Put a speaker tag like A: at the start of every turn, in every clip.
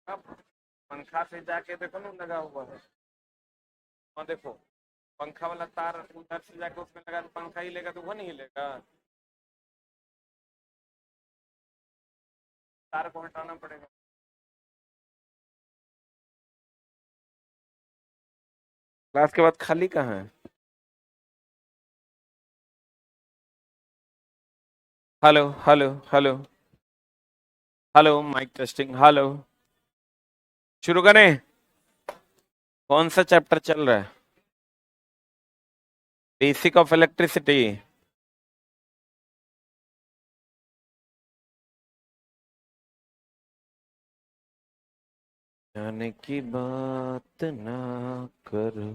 A: अब पंखा से जाके देखो ना लगा हुआ है। और देखो पंखा वाला तार उधर से जाके उसमें लगा तो पंखा हिलेगा तो वो नहीं हिलेगा। तार को हटाना पड़ेगा। क्लास के बाद खाली कहाँ है? Hello hello hello hello mike testing hello. शुरू करें। कौन सा चैप्टर चल रहा है? Basic of electricity. जाने की बात ना करो।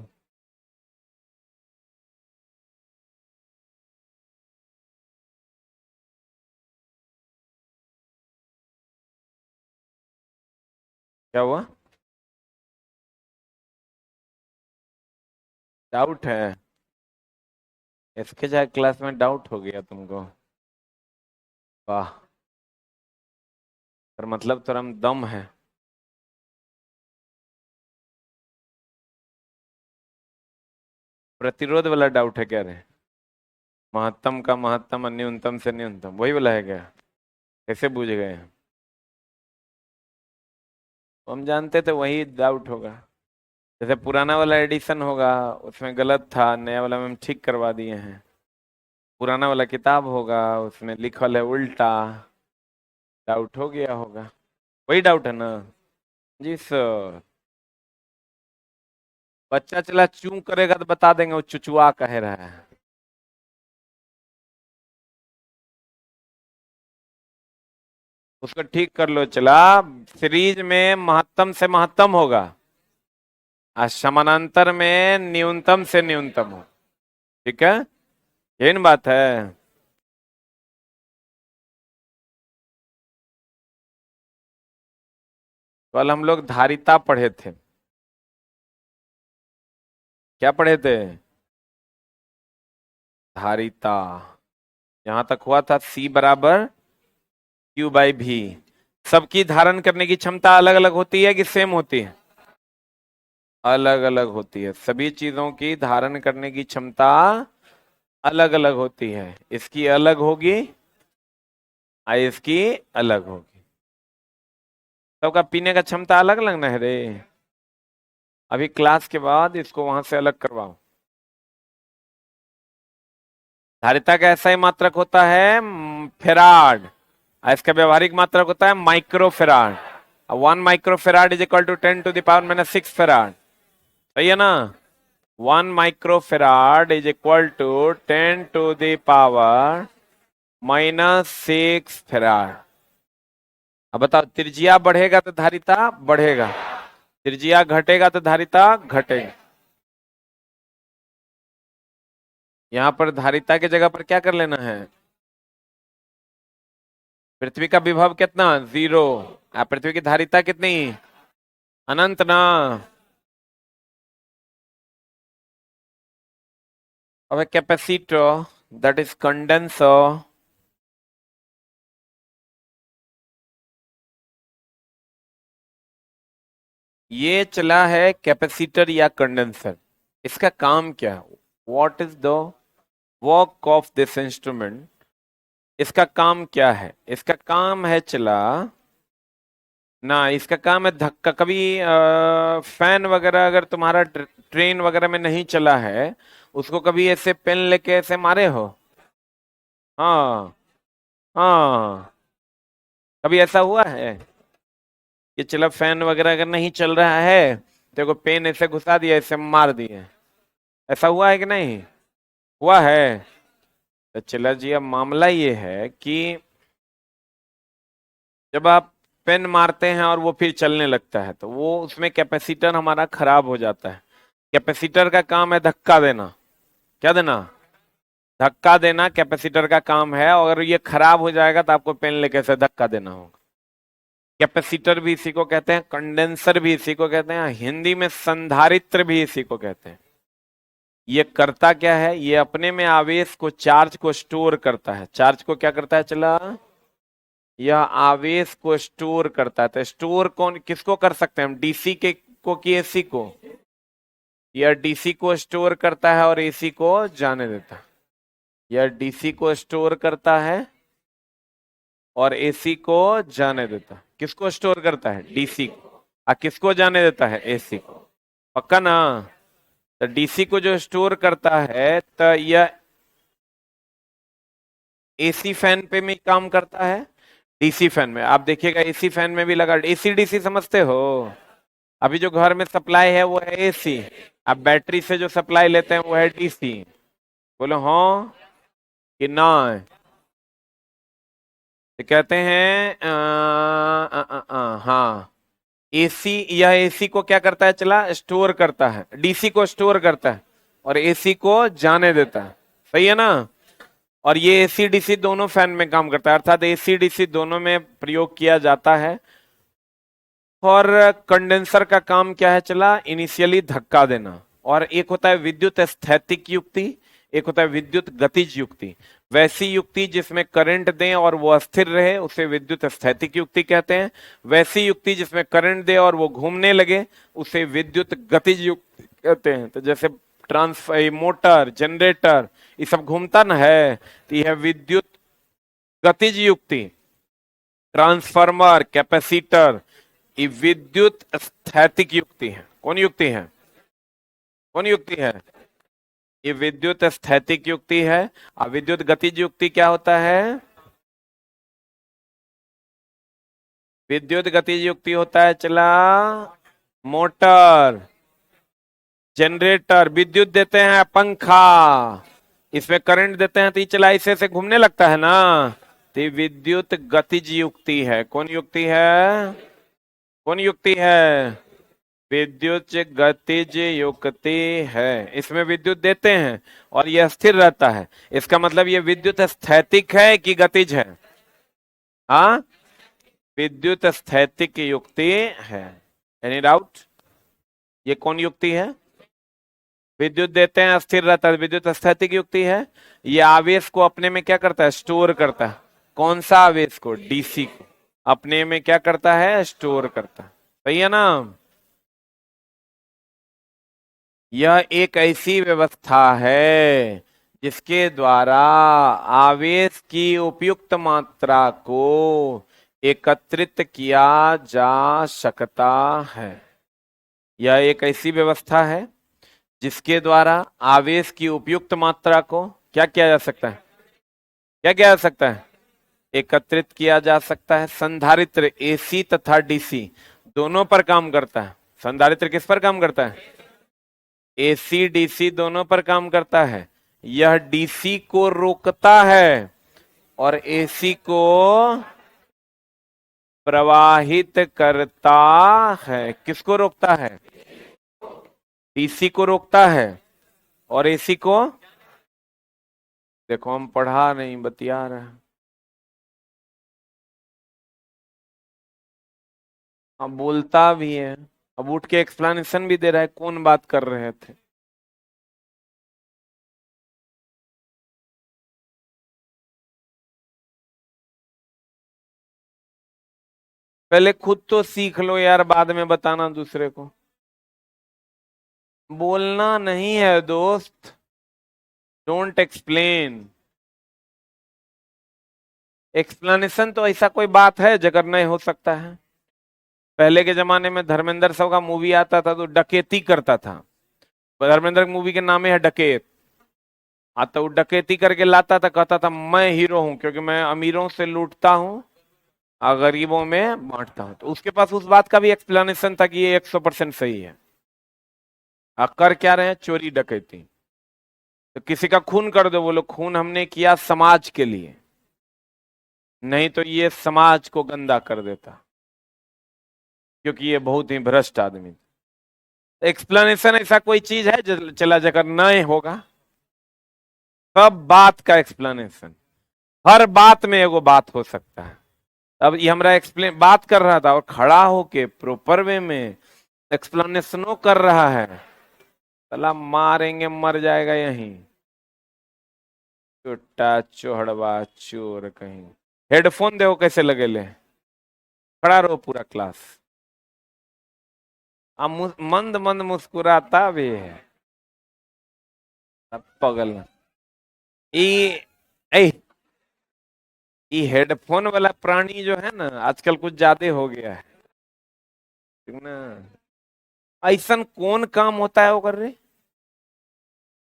A: क्या हुआ? डाउट है? इसके जाए क्लास में डाउट हो गया तुमको? वाह। पर मतलब तेरा में दम है। प्रतिरोध वाला डाउट है क्या रे? महत्तम का महत्तम और न्यूनतम से न्यूनतम वही वाला है क्या? कैसे बूझ गए हैं? हम जानते थे वही डाउट होगा। जैसे पुराना वाला एडिशन होगा, उसमें गलत था, नया वाला में हम ठीक करवा दिए हैं। पुराना वाला किताब होगा, उसमें लिखल है उल्टा। डाउट हो गया होगा। वही डाउट है ना? जी सर। बच्चा चला चूं करेगा तो बता देंगे वो चुचुआ कह रहा है। उसको ठीक कर लो चला। सीरीज में महत्तम से महत्तम होगा और समानांतर में न्यूनतम से न्यूनतम हो। ठीक है। यही ना बात है। कल हम लोग धारिता पढ़े थे। क्या पढ़े थे? धारिता। यहां तक हुआ था C बराबर Q/V। सबकी धारण करने की क्षमता अलग अलग होती है कि सेम होती है? अलग अलग होती है। सभी चीजों की धारण करने की क्षमता अलग अलग होती है। इसकी अलग होगी और इसकी अलग होगी। सबका पीने का क्षमता अलग अलग ना है रे। अभी क्लास के बाद इसको वहां से अलग करवाओ। धारिता का ऐसा ही मात्रक होता है फेराड। और इसका व्यवहारिक मात्रक होता है micro farad. 1 micro farad is equal to 10⁻⁶ farad. सही है ना? 1 micro farad is equal to 10⁻⁻⁶ farad. अब बताओ त्रिज्या बढ़ेगा तो धारिता बढ़ेगा, त्रिज्या घटेगा तो धारिता घटेगा। यहां पर धारिता की जगह पर क्या कर लेना है? पृथ्वी का विभव कितना? 0। पृथ्वी की धारिता कितनी? अनंत ना। अब कैपेसिटर दैट इज कंडेंसर ये चला है कैपेसिटर या कंडेंसर। इसका काम क्या है? What is the work of this instrument? इसका काम क्या है? इसका काम है चला ना, इसका काम है धक्का। कभी फैन वगैरह अगर तुम्हारा ट्रेन वगैरह में नहीं चला है, उसको कभी ऐसे पेन लेके ऐसे मारे हो? हाँ। हाँ। कभी ऐसा हुआ है कि चला फैन वगैरह अगर नहीं चल रहा है तो को पेन ऐसे घुसा दिया, ऐसे मार दिए? ऐसा हुआ है कि नहीं? हुआ है। तो चला जी, अब मामला ये है कि जब आप पेन मारते हैं और वो फिर चलने लगता है तो वो उसमें कैपेसिटर हमारा खराब हो जाता है। कैपेसिटर का काम है धक्का देना। क्या देना? धक्का देना कैपेसिटर का काम है। और अगर ये खराब हो जाएगा तो आपको पेन लेके से धक्का देना होगा। कैपेसिटर भी इसी को कहते हैं, कंडेंसर भी इसी को कहते हैं, हिंदी में संधारित्र भी इसी को कहते हैं। ये करता क्या है? ये अपने में आवेश को, चार्ज को स्टोर करता है। चार्ज को क्या करता है चला? यह आवेश को स्टोर करता है। तो स्टोर कौन किसको कर सकते हैं हम, डीसी के को कि एसी को? यह डीसी को स्टोर करता है और एसी को जाने देता है। यह डीसी को स्टोर करता है और एसी को जाने देता है। किसको स्टोर करता है? डीसी को। और किसको जाने देता है? एसी को। पक्का ना? तो डीसी को जो स्टोर करता है तो यह एसी फैन पे भी काम करता है, डीसी फैन में। आप देखिएगा एसी फैन में भी लगा, एसी डीसी समझते हो? अभी जो घर में सप्लाई है वो है एसी, आप बैटरी से जो सप्लाई लेते हैं वो है डीसी। बोलो हाँ कि ना? तो कहते हैं हाँ, एसी, यह एसी को क्या करता है चला, स्टोर करता है, डीसी को स्टोर करता है और एसी को जाने देता है। सही है ना? और ये एसी डीसी दोनों फैन में काम करता है, अर्थात एसी डीसी दोनों में प्रयोग किया जाता है। और कंडेंसर का काम क्या है चला, इनिशियली धक्का देना। और एक होता है विद्युत स्थैतिक युक्ति, एक होता है विद्युत गतिज युक्ति। वैसी युक्ति जिसमें करंट दें और वो अस्थिर रहे उसे विद्युत स्थैतिक युक्ति कहते हैं। वैसी युक्ति जिसमें करंट दे और वो घूमने लगे उसे विद्युत गतिज युक्ति कहते हैं। तो जैसे ट्रांसफर, मोटर, जनरेटर, ये सब घूमता ना है, तो यह विद्युत गतिज युक्ति। ट्रांसफार्मर, कैपेसिटर, ये विद्युत स्थैतिक युक्ति है। कौन युक्ति है? कौन युक्ति है? ये विद्युत स्थैतिक युक्ति है। और विद्युत गतिज युक्ति क्या होता है? विद्युत गतिज युक्ति होता है चला मोटर, जनरेटर, विद्युत देते हैं, पंखा, इसमें करंट देते हैं तो ये चला ऐसे घूमने लगता है ना, तो ये विद्युत गतिज युक्ति है। कौन युक्ति है? कौन युक्ति है? विद्युत गतिज युक्ति है। इसमें विद्युत देते हैं और यह स्थिर रहता है। इसका मतलब ये विद्युत स्थैतिक है कि गतिज है? हाँ, विद्युत स्थैतिक युक्ति है। Any doubt? ये कौन युक्ति है? विद्युत देते हैं, स्थिर रहता है, विद्युत स्थैतिक युक्ति है। ये आवेश को अपने में क्या करता है? स्टोर करता है। कौन सा आवेश को? डीसी को अपने में क्या करता है? स्टोर करता है। सही है ना? यह एक ऐसी व्यवस्था है जिसके द्वारा आवेश की उपयुक्त मात्रा को एकत्रित किया जा सकता है। यह एक ऐसी व्यवस्था है जिसके द्वारा आवेश की उपयुक्त मात्रा को क्या किया जा सकता है? क्या किया जा सकता है? एकत्रित किया जा सकता है। संधारित्र एसी तथा डीसी दोनों पर काम करता है। संधारित्र किस पर काम करता है? एसी डीसी दोनों पर काम करता है। यह डीसी को रोकता है और एसी को प्रवाहित करता है। किसको रोकता है? डीसी को रोकता है और एसी को, देखो हम पढ़ा नहीं बतिया रहे हैं। अब बोलता भी है, अब उठ के एक्सप्लेनेशन भी दे रहा है। कौन बात कर रहे थे? पहले खुद तो सीख लो यार, बाद में बताना दूसरे को। बोलना नहीं है दोस्त, डोंट एक्सप्लेन। एक्सप्लेनेशन तो ऐसा कोई बात है जगह नहीं हो सकता है। पहले के जमाने में धर्मेंद्र साहब का मूवी आता था तो डकैती करता था। धर्मेंद्र की मूवी के नाम है डकैत। तो वो डकैती करके लाता था, कहता था मैं हीरो हूं क्योंकि मैं अमीरों से लूटता हूं और गरीबों में बांटता हूं। तो उसके पास उस बात का भी एक्सप्लेनेशन था कि ये 100% सही है। कर क्या रहे हैं? चोरी डकैती। तो किसी का खून कर दो, बोलो खून हमने किया समाज के लिए, नहीं तो ये समाज को गंदा कर देता क्योंकि ये बहुत ही भ्रष्ट आदमी। एक्सप्लेनेशन ऐसा कोई चीज है जो चला जाकर नहीं होगा? सब बात का एक्सप्लेनेशन, हर बात में एगो बात हो सकता है। अब ये हमरा एक्सप्लेन बात कर रहा था और खड़ा होके प्रॉपर वे में एक्सप्लेनेशनों कर रहा है, साला मारेंगे मर जाएगा यहीं। चुट्टा चोहड़वा चोर कहीं। हेडफोन देखो कैसे लगे ले, खड़ा रहो पूरा क्लास। अब मंद मंद मुस्कुराता भी है। अब पगल ये ए ये हेडफोन वाला प्राणी जो है ना आजकल कुछ ज्यादा हो गया है, ठीक ना। ऐसा कौन काम होता है वो कर रहे।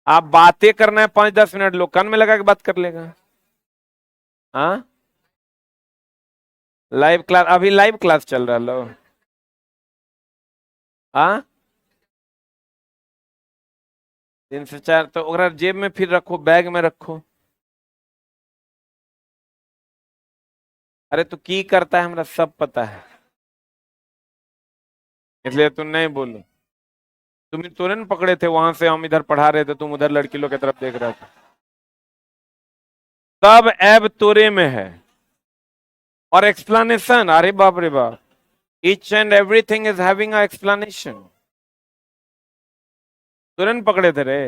A: आप बातें करना है 5-10 मिनट, लोग कान में लगा के बात कर लेगा। हाँ, लाइव क्लास, अभी लाइव क्लास चल रहा लो। हाँ, 3 से 4 तो अगर जेब में फिर रखो, बैग में रखो। अरे तू की करता है हमरा सब पता है, इसलिए तू नहीं बोलो। तुम तुरंत पकड़े थे वहां से, हम इधर पढ़ा रहे थे, तुम उधर लड़की लोग की तरफ देख रहा था। सब ऐब तोरे में है। और एक्सप्लेनेशन, अरे बाप रे बाप, each and everything is having a explanation. तुरंत पकड़े थे रे,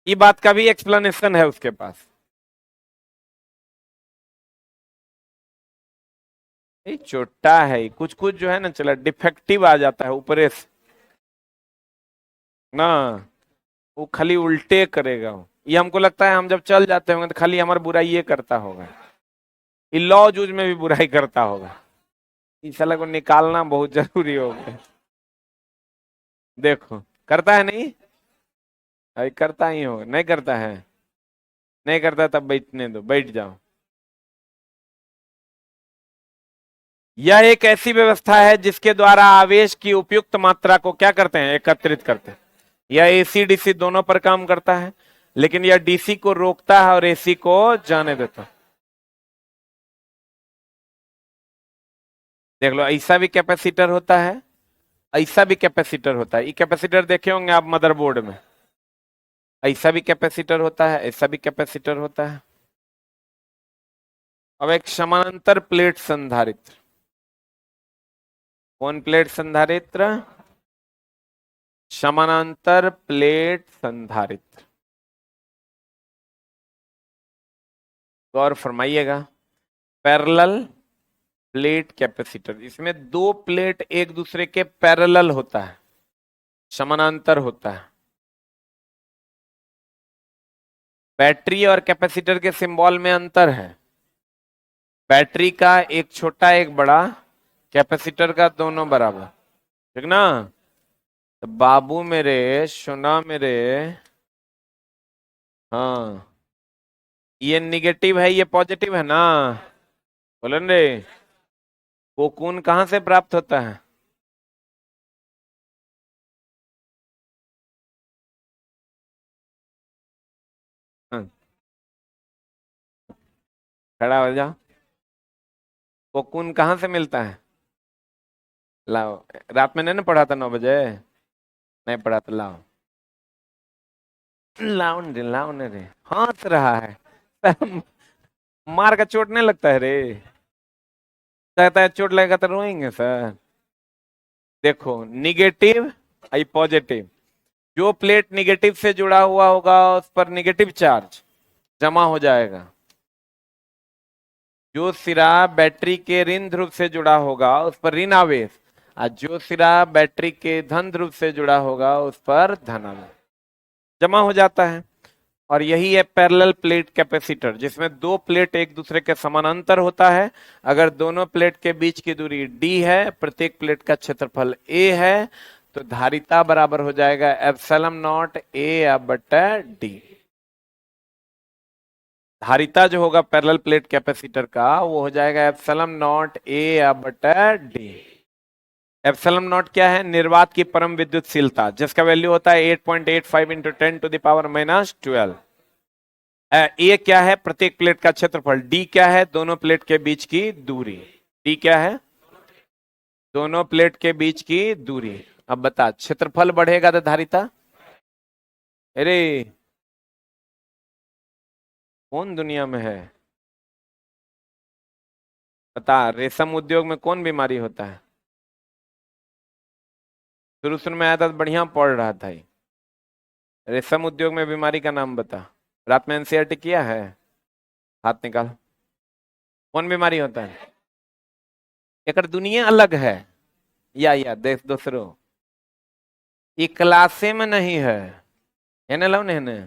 A: ये बात का भी एक्सप्लेनेशन है उसके पास। ये छोटा है, कुछ कुछ जो है ना चला डिफेक्टिव आ जाता है ऊपरे से ना, वो खाली उल्टे करेगा वो। ये हमको लगता है हम जब चल जाते होंगे तो खाली हमारी बुराई ये करता होगा, ये लॉ जूज में भी बुराई करता होगा। इस साला को निकालना बहुत जरूरी हो गया। देखो करता है नहीं, अरे करता ही होगा, नहीं करता है, नहीं करता तब बैठने दो, बैठ जाओ। यह एक ऐसी व्यवस्था है जिसके द्वारा आवेश की उपयुक्त मात्रा को क्या करते हैं, एकत्रित करते हैं। यह एसी डीसी दोनों पर काम करता है, लेकिन यह डीसी को रोकता है और एसी को जाने देता है। देख लो, ऐसा भी कैपेसिटर होता है, ऐसा भी कैपेसिटर होता है। ये कैपेसिटर देखे होंगे आप मदरबोर्ड में, ऐसा भी कैपेसिटर होता है, ऐसा भी कैपेसिटर होता है। अब एक समानांतर प्लेट संधारित्र, कौन प्लेट संधारित्र, समानांतर प्लेट संधारित्र। गौर फरमाइएगा, पैरेलल प्लेट कैपेसिटर, इसमें दो प्लेट एक दूसरे के पैरेलल होता है, समानांतर होता है। बैटरी और कैपेसिटर के सिंबल में अंतर है, बैटरी का एक छोटा एक बड़ा, कैपेसिटर का दोनों बराबर, ठीक ना। तो बाबू मेरे, सुना मेरे, हाँ, ये निगेटिव है ये पॉजिटिव है ना, बोलन रे। कोकून कहां से प्राप्त होता है, हाँ, खड़ा हो जाओ। कोकून कहां से मिलता है, लाओ। रात में नहीं ना पढ़ा था 9 बजे, नहीं पढ़ा तो लाओ, लाओ ने रे, लाओ ने रे, हंस रहा है। मार का चोट नहीं लगता है रे, कहता है चोट लगेगा तो रोएंगे सर। देखो निगेटिव आई पॉजिटिव, जो प्लेट निगेटिव से जुड़ा हुआ होगा उस पर निगेटिव चार्ज जमा हो जाएगा, जो सिरा बैटरी के ऋण ध्रुव से जुड़ा होगा उस पर ऋण आवेश, और जो सिरा बैटरी के धन ध्रुव से जुड़ा होगा उस पर धन आवेश जमा हो जाता है। और यही है पैरेलल प्लेट कैपेसिटर, जिसमें दो प्लेट एक दूसरे के समानांतर होता है। अगर दोनों प्लेट के बीच की दूरी d है, प्रत्येक प्लेट का क्षेत्रफल a है, तो धारिता बराबर हो जाएगा एप्सिलॉन नॉट a बटा d। धारिता जो होगा पैरेलल प्लेट कैपेसिटर का वो हो जाएगा एप्सिलॉन नॉट a बटा d। एप्सिलॉन नॉट क्या है, निर्वात की परम विद्युतशीलता, जिसका वैल्यू होता है 8.85 इंटू 10⁻⁻12। ए क्या है, प्रत्येक प्लेट का क्षेत्रफल, डी क्या है, दोनों प्लेट के बीच की दूरी, डी क्या है, दोनों प्लेट के बीच की दूरी। अब बता, क्षेत्रफल बढ़ेगा तो धारिता, अरे कौन दुनिया में है, बता, रेशम उद्योग में कौन बीमारी होता है। शुरू शुरू में आया था तो बढ़िया पढ़ रहा था ये। रेशम उद्योग में बीमारी का नाम बता, रात में एनसीईआरटी किया है। हाथ निकाल। कौन बीमारी होता है? एक दुनिया अलग है या देख दूसरो, ये क्लासे में नहीं है ना लो ने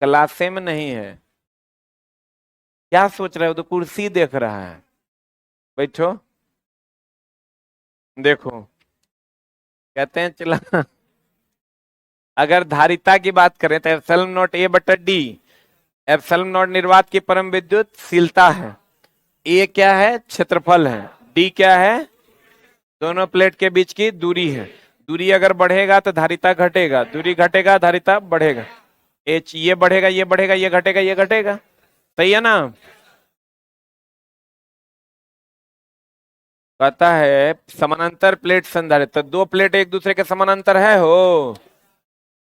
A: क्लासे में नहीं है। क्या सोच रहे हो? तो कुर्सी देख रहा है। बैठो, देखो, कहते हैं चला अगर धारिता की बात करें तो एप्सिलॉन नॉट ए बटा डी, एप्सिलॉन नॉट निर्वात की परम विद्युतशीलता है, ए क्या है? क्षेत्रफल है, डी क्या है? दोनों प्लेट के बीच की दूरी है। दूरी अगर बढ़ेगा तो धारिता घटेगा, दूरी घटेगा धारिता बढ़ेगा। एच ये बढ़ेगा, ये बढ़ेगा, ये घटेगा, ये घटेगा। सही है ना? कहता है समानांतर प्लेट संधारित्र, तो दो प्लेट एक दूसरे के समानांतर है हो,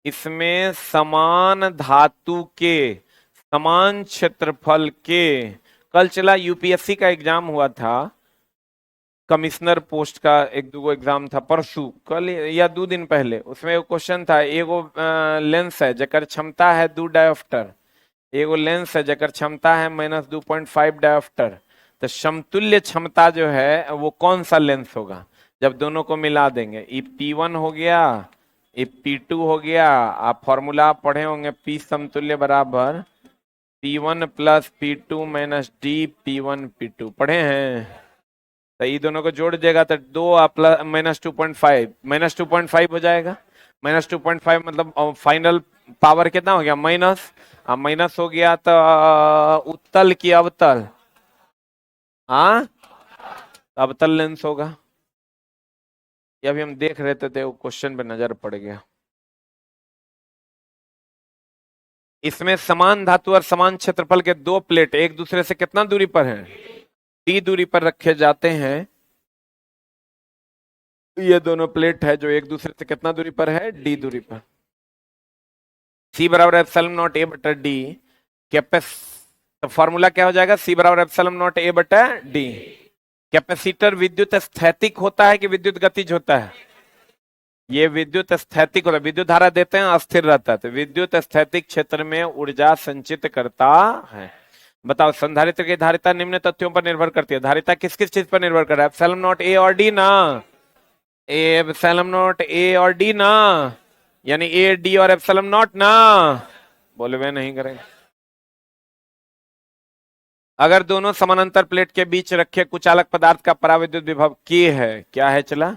A: इसमें समान धातु के समान क्षेत्रफल के। कल चला यूपीएससी का एग्जाम हुआ था, कमिश्नर पोस्ट का एक दो एग्जाम था परसों, कल या 2 दिन पहले। उसमें एक क्वेश्चन था, एगो लेंस है जकर क्षमता है 2 डायोप्टर, एगो लेंस है जकर क्षमता है -2.5 डायोप्टर, तो समतुल्य क्षमता जो है वो कौन सा लेंस होगा जब दोनों को मिला देंगे? ये P1 हो गया, ये P2 हो गया। आप फॉर्मूला पढ़े होंगे, P समतुल्य बराबर P1 plus P2 minus D P1 P2 पढ़े हैं। तो ये दोनों को जोड़ देगा तो 2 प्लस -2.5 -2.5 हो जाएगा। -2.5 मतलब फाइनल पावर कितना हो गया? माइनस। अब माइनस हो गया तो उत्तल की अवतल? हाँ, अवतल लेंस होगा। ये अभी हम देख रहे थे वो क्वेश्चन पे नजर पड़ गया। इसमें समान धातु और समान क्षेत्रफल के दो प्लेट एक दूसरे से कितना दूरी पर हैं? डी दूरी पर रखे जाते हैं। ये दोनों प्लेट है जो एक दूसरे से कितना दूरी पर है? डी दूरी पर। सी बराबर एप्सिलॉन नॉट ए बटा डी कैपेस, तो फॉर्मूला क्या हो जाएगा? सी बराबर एप्सिलॉन नॉट ए बटा डी। कैपेसिटर विद्युत स्थैतिक होता है कि विद्युत गतिज होता है? ये विद्युत स्थैतिक होता है, विद्युत धारा देते हैं अस्थिर रहता है, तो विद्युत स्थैतिक क्षेत्र में ऊर्जा संचित करता है। बताओ, संधारित्र की धारिता निम्न तथ्यों पर निर्भर करती है। धारिता किस किस चीज पर निर्भर कर रहा है? एप्सिलॉन नॉट ए और डी ना, एप्सिलॉन नॉट ए और डी ना, यानी ए डी और एप्सिलॉन नॉट ना। बोले वे नहीं करेंगे। अगर दोनों समानांतर प्लेट के बीच रखे कुचालक पदार्थ का पराविद्युत विभव के है, क्या है चला?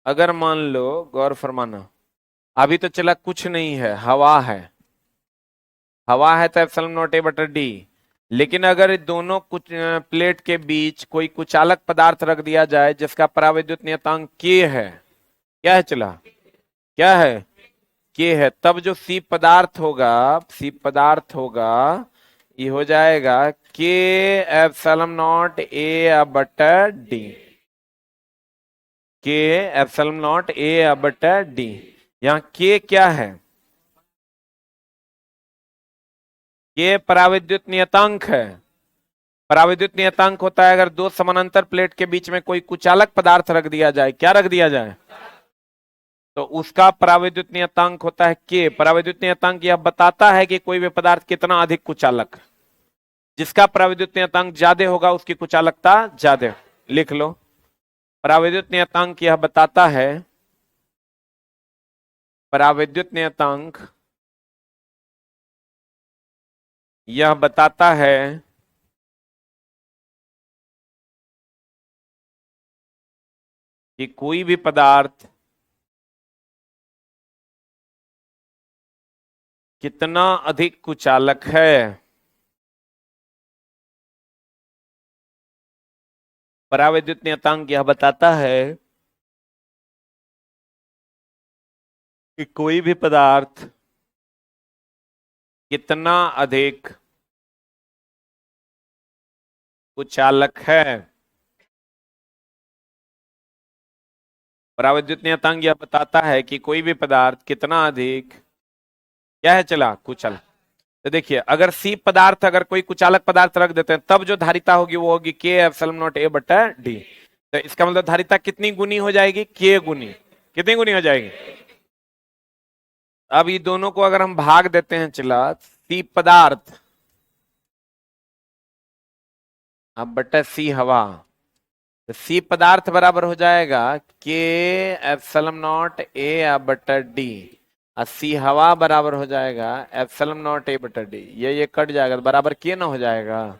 A: अगर मान लो, गौर फरमाना, अभी तो चला कुछ नहीं है, हवा है, हवा है तो एप्सिलॉन नॉट ए बटा डी। लेकिन अगर दोनों कुछ प्लेट के बीच कोई कुचालक पदार्थ रख दिया जाए जिसका पराविद्युत नियतांक के है, क्या है चला? क्या है? के है, तब जो सी पदार्थ होगा, सी पदार्थ होगा, ये हो जाएगा के एप्सिलॉन नॉट ए बटा डी, के एप्सिलॉन नॉट ए बटा डी। यहाँ के क्या है? के पराविद्युत नियतांक है। पराविद्युत नियतांक होता है अगर दो समानांतर प्लेट के बीच में कोई कुचालक पदार्थ रख दिया जाए, क्या रख दिया जाए, तो उसका पराविद्युत नियतांक होता है के। पराविद्युत नियतांक यह बताता है कि कोई भी पदार्थ कितना अधिक कुचालक, जिसका पराविद्युत नियतांक ज्यादा होगा उसकी कुचालकता ज्यादा। लिख लो, पराविद्युत नियतांक यह बताता है, पराविद्युत नियतांक यह बताता है कि कोई भी पदार्थ कितना अधिक कुचालक है। पराविद्युत नियतांक यह बताता है कि कोई भी पदार्थ कितना अधिक कुचालक है। पराविद्युत नियतांक यह बताता है कि कोई भी पदार्थ कितना अधिक क्या है चला? कुचल। तो देखिए, अगर सी पदार्थ अगर कोई कुचालक पदार्थ रख देते हैं तब जो धारिता होगी वो होगी के एप्सिलॉन नॉट ए बटा डी। तो इसका मतलब धारिता कितनी गुनी हो जाएगी? के गुनी। कितनी गुनी हो जाएगी? अब ये दोनों को अगर हम भाग देते हैं चला, सी पदार्थ अब बटा सी हवा, तो सी पदार्थ बराबर हो जाएगा के एप्सिलॉन नॉट ए बटा डी, और सी हवा बराबर हो जाएगा एप्सिलॉन नॉट ए बटा डी। ये कट जाएगा तो बराबर के ना हो जाएगा,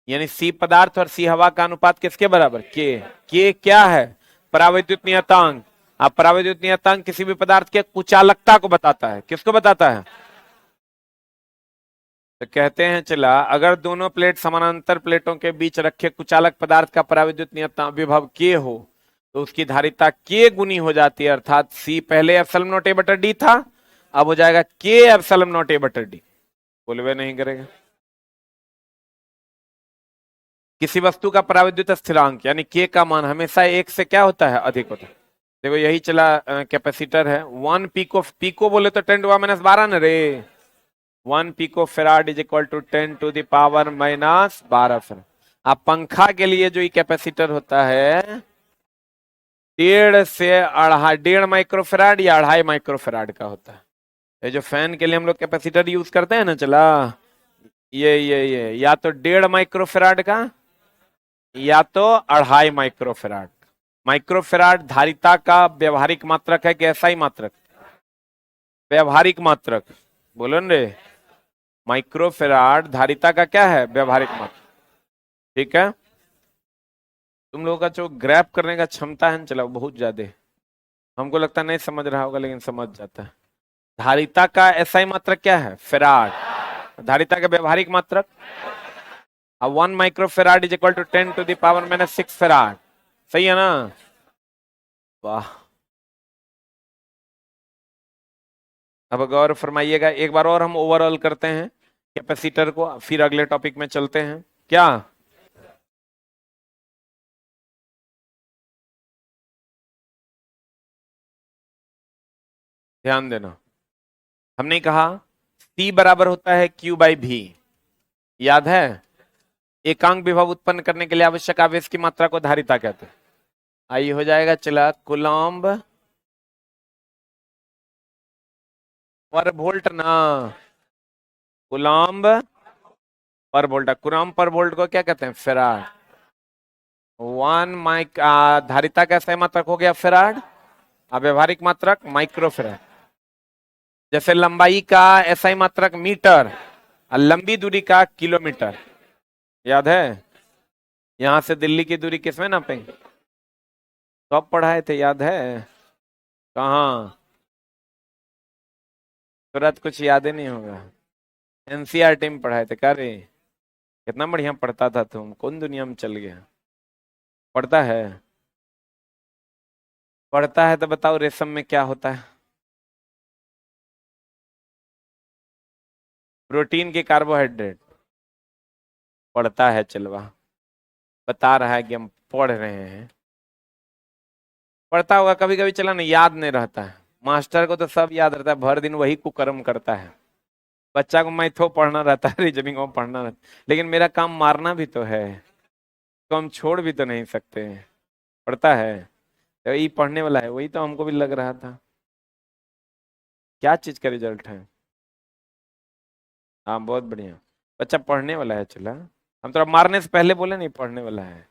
A: यानी सी पदार्थ और सी हवा का अनुपात किसके बराबर, के क्या है, परावैद्युत नियतांक। अब परावैद्युत नियतांक किसी भी पदार्थ के कुचालकता को बताता है, किसको बताता है, तो कहते हैं चला अगर दोनों प्लेट समानांतर प्लेटों के बीच रखे कुचालक पदार्थ का परावैद्युत नियतांक विभव के हो तो उसकी धारिता के गुनी हो जाती है, अर्थात सी पहले एप्सिलॉन नॉट ए बटा डी था, अब हो जाएगा के एप्सिलॉन नॉट ए बटा डी। बोलवे नहीं करेगा। किसी वस्तु का परावैद्युत स्थिरांक यानी के का मान हमेशा एक से क्या होता है, अधिक होता है। देखो यही चला कैपेसिटर है, 1 पिको, पिको बोले तो 10⁻12 न रे, 1 pico farad is equal to 10⁻12 farad. अब पंखा के लिए जो ये कैपेसिटर होता है 1.5 से 1.5 माइक्रोफेराड या 2.5 माइक्रोफेराड का होता है। ये जो फैन के लिए हम लोग कैपेसिटर यूज करते हैं ना चला, ये या तो 1.5 माइक्रोफेराड का या तो 2.5 माइक्रोफेराड। माइक्रोफेराड धारिता का व्यवहारिक मात्रक है कि एसआई मात्रक, व्यवहारिक मात्रक, बोलो न रे, माइक्रोफेराड धारिता का क्या है, व्यवहारिक मात्रक। ठीक है, तुम लोगों का जो ग्रैप करने का क्षमता है ना चला बहुत ज्यादा, हमको लगता नहीं समझ रहा होगा लेकिन समझ जाता है। धारिता का एसआई मात्रक क्या है, फेराड, धारिता का व्यवहारिक मात्रक। अब 1 microfarad is equal to 10⁻⁻6 farad, सही है ना, वाह। अब गौर फरमाइएगा, एक बार और हम ओवरऑल करते हैं कैपेसिटर को, फिर अगले टॉपिक में चलते हैं। क्या ध्यान देना, हमने कहा C बराबर होता है Q बाई V, याद है। एकांक विभव उत्पन्न करने के लिए आवश्यक आवेश की मात्रा को धारिता कहते हैं। आइए हो जाएगा चला कूलम्ब पर वोल्ट ना, कूलम्ब पर वोल्ट, कूलम्ब पर वोल्ट को क्या कहते हैं, फेराड। 1 माइक धारिता का सही मात्रक हो गया फेराड, अब व्यवहारिक मात्रक माइक्रोफेराड। जैसे लंबाई का एसआई मात्रक मीटर और लंबी दूरी का किलोमीटर, याद है। यहां से दिल्ली की दूरी किसमें नापेंगे, कब पढ़ाए थे, याद है, कहाँ, तुरंत कुछ याद ही नहीं होगा, एनसीईआरटी में पढ़ाए थे। करे कितना बढ़िया पढ़ता था तुम, कौन दुनिया में चल गया। पढ़ता है, पढ़ता है तो बताओ रेशम में क्या होता है, प्रोटीन के कार्बोहाइड्रेट, पढ़ता है चलवा, बता रहा है कि हम पढ़ रहे हैं। पढ़ता होगा कभी कभी, चला नहीं याद नहीं रहता है, मास्टर को तो सब याद रहता है, भर दिन वही कुकर्म करता है। बच्चा को मैथो पढ़ना रहता है, रीजनिंग को पढ़ना रहता है, लेकिन मेरा काम मारना भी तो है, तो हम छोड़ भी तो नहीं सकते। पढ़ता है तो ये पढ़ने वाला है, वही तो हमको भी लग रहा था। क्या चीज का रिजल्ट है, हाँ बहुत बढ़िया, बच्चा पढ़ने वाला है। चला हम तो मारने से पहले बोले नहीं पढ़ने वाला है,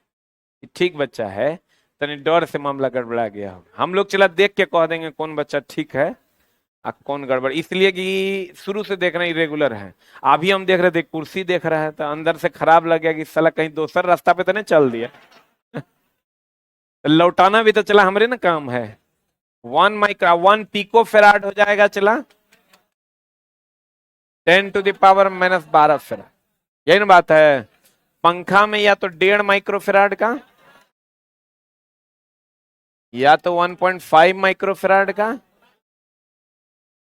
A: ठीक बच्चा है, तनी डर से मामला गड़बड़ा गया। हम लोग चला देख के कह देंगे कौन बच्चा ठीक है और कौन गड़बड़, इसलिए कि शुरू से देखना इरेगुलर है। अभी हम देख रहे थे कुर्सी देख रहा है तो अंदर से खराब लग गया कि साला कहीं दूसरा रास्ता पे तो नहीं चल दिया। लौटाना भी तो चला हमारे ना काम है। 1 पिको फेराड हो जाएगा चला 10⁻⁻12 फेराड, यही ना बात है। पंखा में या तो 1.5 माइक्रोफेराड का या तो 1.5 माइक्रोफेराड का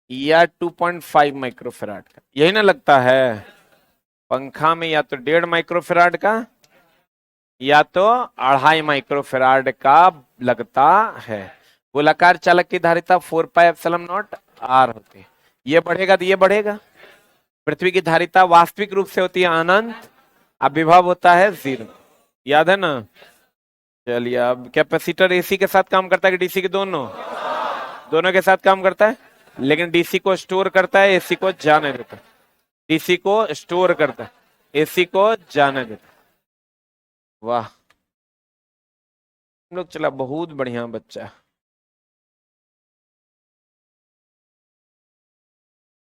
A: या 2.5 माइक्रोफेराड का, यही ना लगता है। पंखा में या तो 1.5 माइक्रोफेराड का या तो 2.5 माइक्रोफेराड का लगता है। गोलाकार चालक की धारिता 4πε0 r होती है, ये बढ़ेगा तो ये बढ़ेगा। पृथ्वी की धारिता वास्तविक रूप से होती है अनंत, अब विभव होता है 0, याद है ना। चलिए अब कैपेसिटर एसी के साथ काम करता है कि डीसी के, दोनों दोनों के साथ काम करता है, लेकिन डीसी को स्टोर करता है, एसी को जाने देता है। डीसी को स्टोर करता है, एसी को जाने देता है। वाह, हम लोग चला, बहुत बढ़िया बच्चा।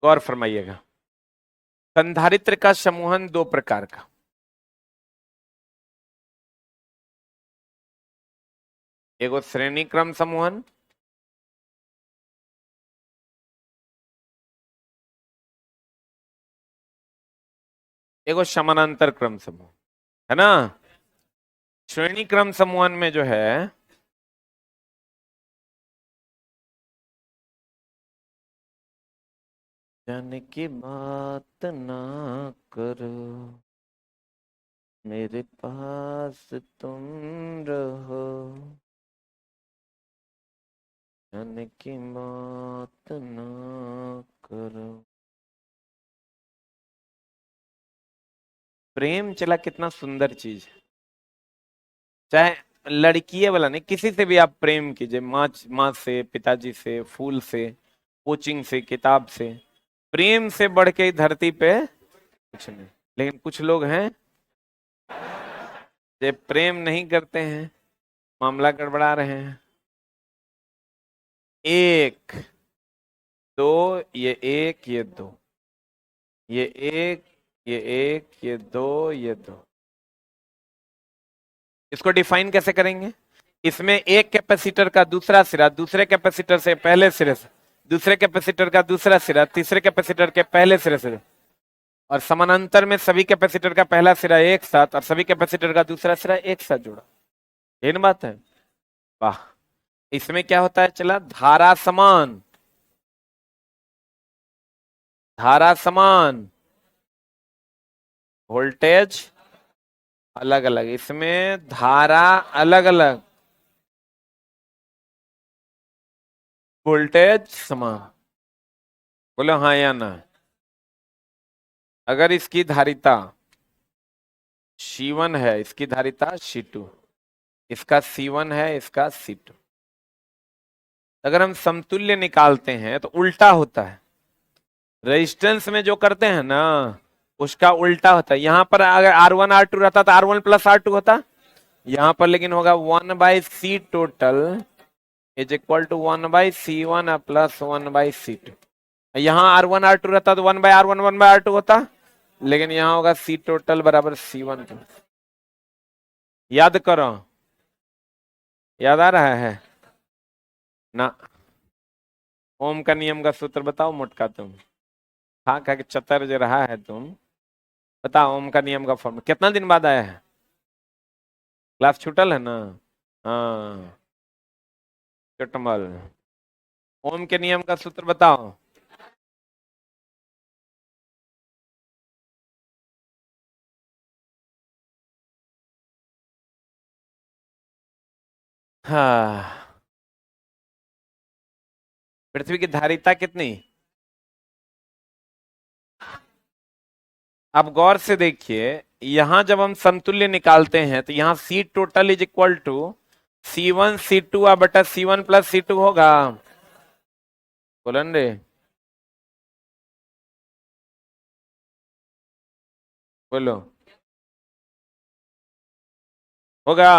A: गौर फरमाइएगा, संधारित्र का समूहन दो प्रकार का। एगो श्रेणी क्रम समूहन, एगो समानांतर क्रम समूह, है ना। श्रेणी क्रम समूहन में जो है, जाने की बात ना करो, मेरे पास तुम रहो, जाने की बात ना करो। प्रेम चला कितना सुंदर चीज है। चाहे लड़की है वाला नहीं, किसी से भी आप प्रेम कीजिए, माँ माँ से, पिताजी से, फूल से, कोचिंग से, किताब से, प्रेम से बढ़ के धरती पे कुछ नहीं। लेकिन कुछ लोग हैं जो प्रेम नहीं करते हैं, मामला गड़बड़ा रहे हैं। एक, दो, ये एक, ये दो, ये एक, ये एक, ये दो, ये दो। इसको डिफाइन कैसे करेंगे? इसमें एक कैपेसिटर का दूसरा सिरा दूसरे कैपेसिटर से पहले सिरे से, दूसरे कैपेसिटर का दूसरा सिरा तीसरे कैपेसिटर के पहले सिरे से, और समानांतर में सभी कैपेसिटर का पहला सिरा एक साथ और सभी कैपेसिटर का दूसरा सिरा एक साथ जुड़ा। यही ना बात है? वाह। इसमें क्या होता है चला, धारा समान, धारा समान, वोल्टेज अलग अलग, इसमें धारा अलग अलग, वोल्टेज समान। बोलो हाँ या ना। अगर इसकी धारिता C1 है, इसकी धारिता C2, इसका C1 है, इसका C2, अगर हम समतुल्य निकालते हैं तो उल्टा होता है। रेजिस्टेंस में जो करते हैं ना, उसका उल्टा होता है। यहां पर अगर R1 R2 रहता तो R1 प्लस R2 होता, यहां पर लेकिन होगा 1/C total is equal to 1/C1 plus 1/C2। यहाँ R1 R2 रहता तो 1/R1 1/R2 होता, लेकिन यहाँ होगा C टोटल बराबर C1। याद करो, याद आ रहा है ना? ओम का नियम का सूत्र बताओ मोटका तुम, खा खा के चतर जो रहा है तुम, बताओ ओम का नियम का फॉर्म कितना दिन बाद आया है? क्लास छूटल है ना? हाँ, चटमल। ओम के नियम का सूत्र बताओ। हाँ, पृथ्वी की धारिता कितनी? अब गौर से देखिए, यहां जब हम समतुल्य निकालते हैं तो यहाँ C total is equal to C1 C2 बटा C1 प्लस C2 होगा। बोलन रे, बोलो, होगा।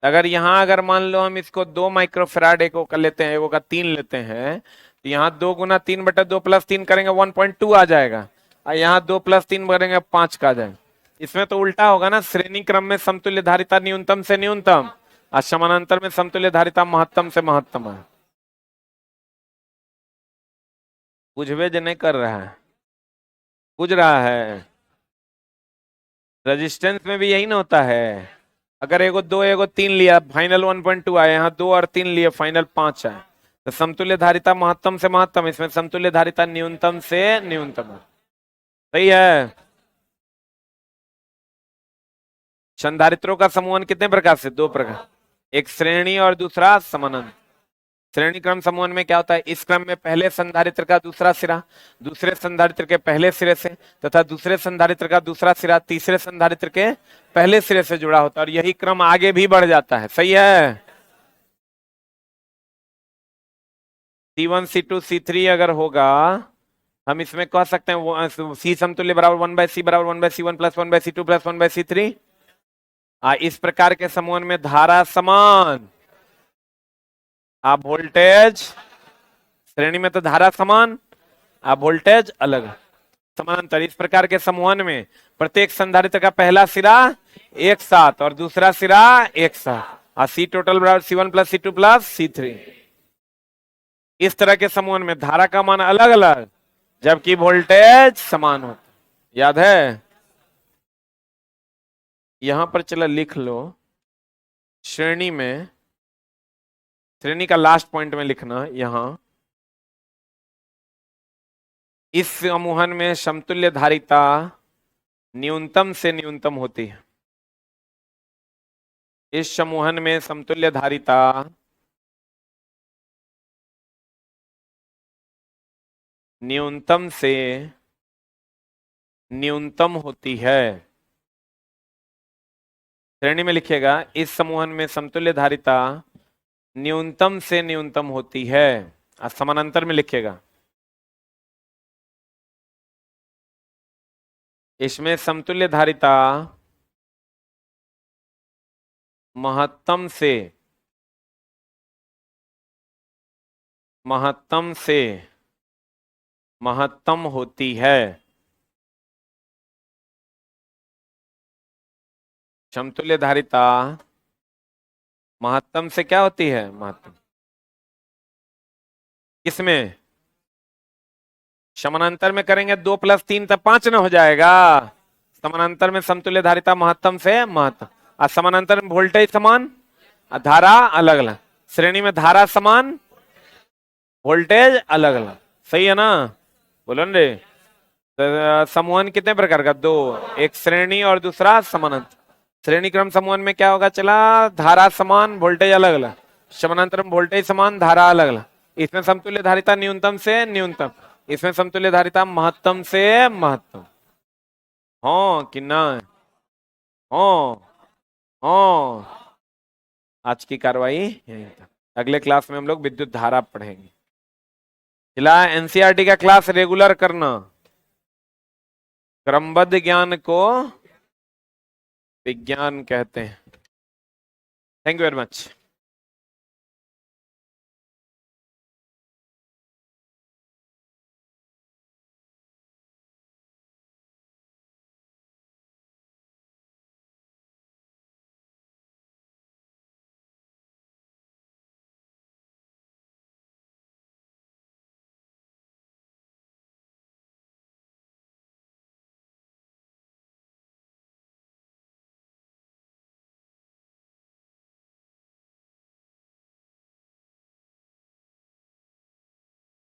A: अगर यहाँ अगर मान लो हम इसको 2 माइक्रोफेराड एक का लेते हैं, एक का 3 लेते हैं, तो यहाँ 2 × 3 बटा 2 + 3 करेंगे 1.2 आ जाएगा, और यहाँ 2 + 3 करेंगे 5 का आ जाएगा। इसमें तो उल्टा होगा ना, श्रेणी क्रम में समतुल्य धारिता न्यूनतम से न्यूनतम और समानांतर में समतुल्य धारिता महत्तम से महत्तम है। बुझवे जो नहीं कर रहा है, बुझ रहा है। रेजिस्टेंस में भी यही ना होता है। अगर एगो 2 एगो 3 लिया, फाइनल 1.2 आया, यहाँ 2 और 3 लिए, फाइनल 5 आए, तो समतुल्य धारिता महत्तम से महत्तम, इसमें समतुल्य धारिता न्यूनतम से न्यूनतम है। सही है। संधारित्रों का समूहन कितने प्रकार से? 2 प्रकार, एक श्रेणी और दूसरा समानांतर। श्रेणी क्रम समूहन में क्या होता है, इस क्रम में पहले संधारित्र का दूसरा सिरा दूसरे संधारित्र के पहले सिरे से तथा दूसरे संधारित्र का दूसरा सिरा तीसरे संधारित्र के पहले सिरे से जुड़ा होता है, और यही क्रम आगे भी बढ़ जाता है। सही है। C1 C2 C3 अगर होगा, हम इसमें कह सकते हैं C समतुल्य बराबर 1/C बराबर 1/C1 plus 1/C2 plus 1/C3। इस प्रकार के समूहन में धारा समान, वोल्टेज श्रेणी में तो धारा समान, वोल्टेज अलग, समानांतर। इस प्रकार के समूहन में प्रत्येक संधारित्र का पहला सिरा एक साथ और दूसरा सिरा एक साथ, सी टोटल बराबर C1 plus C2 plus C3। इस तरह के समूहन में धारा का मान अलग अलग जबकि वोल्टेज समान होता, याद है? यहां पर चला लिख लो, श्रेणी में, श्रेणी का लास्ट पॉइंट में लिखना यहां, इस समूहन में समतुल्य धारिता न्यूनतम से न्यूनतम होती है। इस समूहन में समतुल्य धारिता न्यूनतम से न्यूनतम होती है। श्रेणी में लिखिएगा, इस समूहन में समतुल्य धारिता न्यूनतम से न्यूनतम होती है। समानांतर में लिखिएगा, इसमें समतुल्य धारिता महत्तम से महत्तम होती है। समतुल्य धारिता महत्तम से क्या होती है? महत्तम। किसमें? समानांतर में करेंगे 2 + 3 तब 5 ना हो जाएगा। समानांतर में समतुल्य धारिता महत्तम से महत्तम, समानांतर में वोल्टेज समान, धारा अलग अलग। श्रेणी में धारा समान, वोल्टेज अलग अलग, सही है ना? बोलो रे। तो समूहन कितने प्रकार का? 2, एक श्रेणी और दूसरा समानांतर। श्रेणी क्रम समूहन में क्या होगा? चला, धारा समान, वोल्टेज अलग अलग। समानांतर में वोल्टेज समान, धारा अलग अलग। इसमें समतुल्य धारिता न्यूनतम से न्यूनतम, इसमें समतुल्य धारिता महत्तम से महत्तम। हो कि ना? हो हो। आज की कार्रवाई यहीं तक। अगले क्लास में हम लोग विद्युत धारा पढ़ेंगे। चला, एनसीईआरटी का क्लास रेगुलर करना। क्रमबद्ध ज्ञान को विज्ञान कहते हैं। Thank you very much.